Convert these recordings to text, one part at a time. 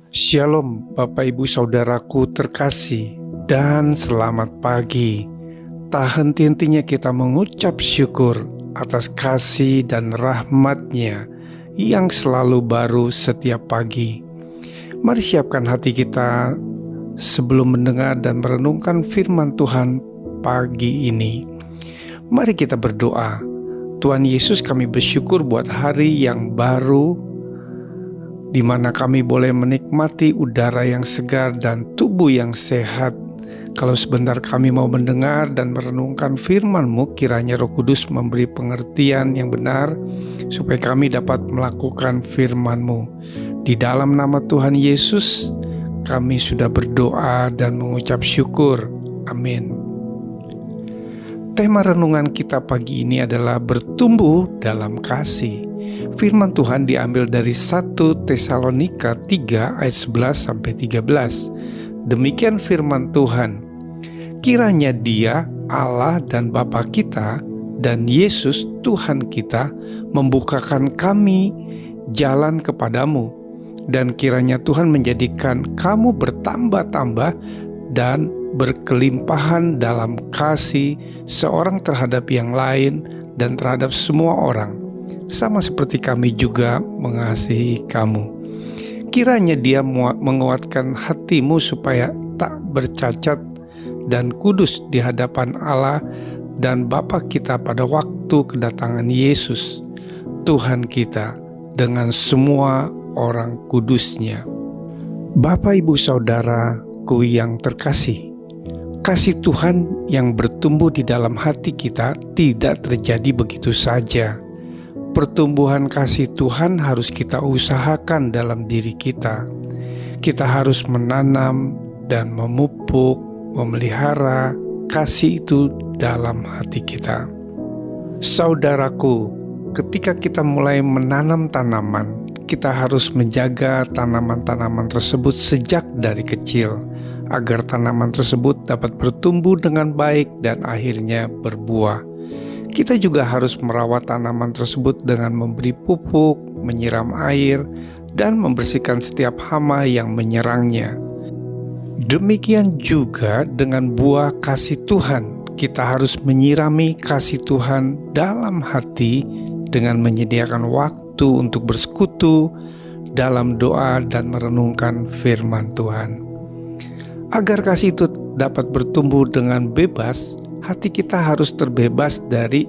Shalom Bapak Ibu Saudaraku terkasih, dan selamat pagi. Tak henti-hentinya kita mengucap syukur atas kasih dan rahmat-Nya yang selalu baru setiap pagi. Mari siapkan hati kita sebelum mendengar dan merenungkan firman Tuhan pagi ini. Mari kita berdoa. Tuhan Yesus, kami bersyukur buat hari yang baru, di mana kami boleh menikmati udara yang segar dan tubuh yang sehat. Kalau sebentar kami mau mendengar dan merenungkan firman-Mu, kiranya Roh Kudus memberi pengertian yang benar, supaya kami dapat melakukan firman-Mu. Di dalam nama Tuhan Yesus, kami sudah berdoa dan mengucap syukur. Amin. Tema renungan kita pagi ini adalah bertumbuh dalam kasih. Firman Tuhan diambil dari 1 Tesalonika 3 ayat 11-13. Demikian firman Tuhan. Kiranya Dia, Allah dan Bapa kita, dan Yesus Tuhan kita membukakan kami jalan kepadamu, dan kiranya Tuhan menjadikan kamu bertambah-tambah dan berkelimpahan dalam kasih seorang terhadap yang lain dan terhadap semua orang, sama seperti kami juga mengasihi kamu. Kiranya Dia menguatkan hatimu supaya tak bercacat dan kudus di hadapan Allah dan Bapa kita pada waktu kedatangan Yesus Tuhan kita dengan semua orang kudus-Nya. Bapak, Ibu, Saudaraku yang terkasih, kasih Tuhan yang bertumbuh di dalam hati kita tidak terjadi begitu saja. Pertumbuhan kasih Tuhan harus kita usahakan dalam diri kita. Kita harus menanam dan memupuk, memelihara kasih itu dalam hati kita. Saudaraku, ketika kita mulai menanam tanaman, kita harus menjaga tanaman-tanaman tersebut sejak dari kecil, agar tanaman tersebut dapat bertumbuh dengan baik dan akhirnya berbuah. Kita juga harus merawat tanaman tersebut dengan memberi pupuk, menyiram air, dan membersihkan setiap hama yang menyerangnya. Demikian juga dengan buah kasih Tuhan. Kita harus menyirami kasih Tuhan dalam hati dengan menyediakan waktu untuk bersekutu dalam doa dan merenungkan firman Tuhan. Agar kasih itu dapat bertumbuh dengan bebas, hati kita harus terbebas dari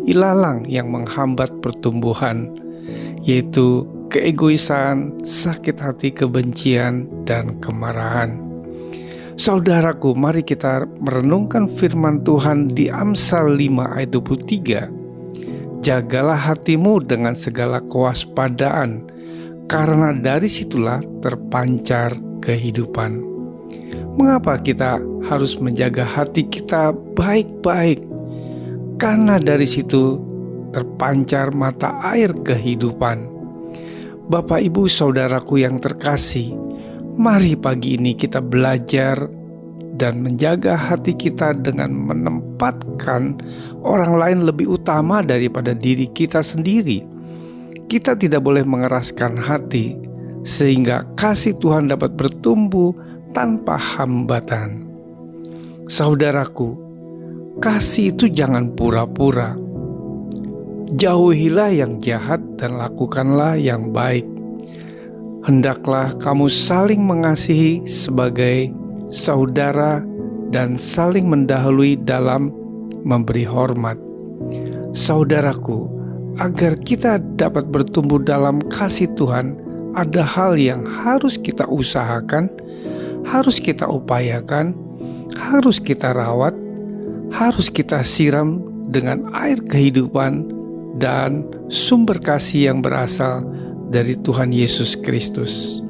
ilalang yang menghambat pertumbuhan, yaitu keegoisan, sakit hati, kebencian, dan kemarahan. Saudaraku, mari kita merenungkan firman Tuhan di Amsal 5 ayat 23. Jagalah hatimu dengan segala kewaspadaan, karena dari situlah terpancar kehidupan. Mengapa kita harus menjaga hati kita baik-baik? Karena dari situ terpancar mata air kehidupan. Bapak, Ibu, Saudaraku yang terkasih, mari pagi ini kita belajar dan menjaga hati kita dengan menempatkan orang lain lebih utama daripada diri kita sendiri. Kita tidak boleh mengeraskan hati, sehingga kasih Tuhan dapat bertumbuh tanpa hambatan. Saudaraku, kasih itu jangan pura-pura. Jauhilah yang jahat dan lakukanlah yang baik. Hendaklah kamu saling mengasihi sebagai saudara dan saling mendahului dalam memberi hormat. Saudaraku, agar kita dapat bertumbuh dalam kasih Tuhan, ada hal yang harus kita usahakan, harus kita upayakan, harus kita rawat, harus kita siram dengan air kehidupan dan sumber kasih yang berasal dari Tuhan Yesus Kristus.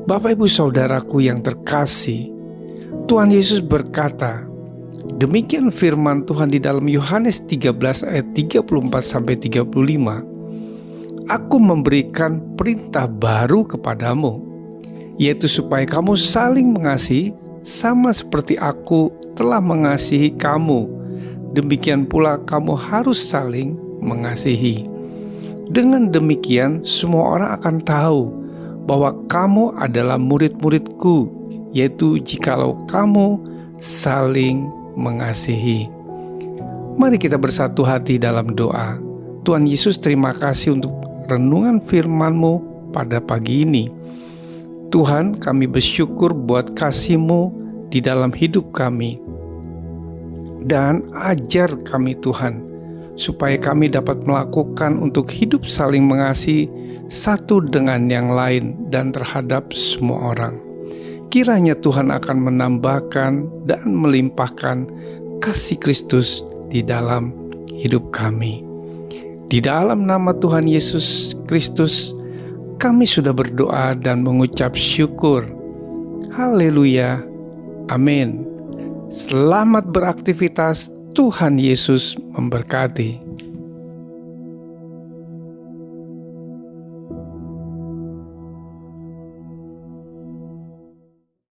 Bapak, Ibu, Saudaraku yang terkasih, Tuhan Yesus berkata, demikian firman Tuhan di dalam Yohanes 13 ayat 34-35. Aku memberikan perintah baru kepadamu, yaitu supaya kamu saling mengasihi sama seperti aku telah mengasihi kamu. Demikian pula kamu harus saling mengasihi. Dengan demikian semua orang akan tahu bahwa kamu adalah murid-muridku, yaitu jikalau kamu saling mengasihi. Mari kita bersatu hati dalam doa. Tuhan Yesus, terima kasih untuk renungan firman-Mu pada pagi ini. Tuhan, kami bersyukur buat kasih-Mu di dalam hidup kami. Dan ajar kami Tuhan, supaya kami dapat melakukan untuk hidup saling mengasihi satu dengan yang lain dan terhadap semua orang. Kiranya Tuhan akan menambahkan dan melimpahkan kasih Kristus di dalam hidup kami. Di dalam nama Tuhan Yesus Kristus, kami sudah berdoa dan mengucap syukur. Haleluya. Amin. Selamat beraktivitas. Tuhan Yesus memberkati.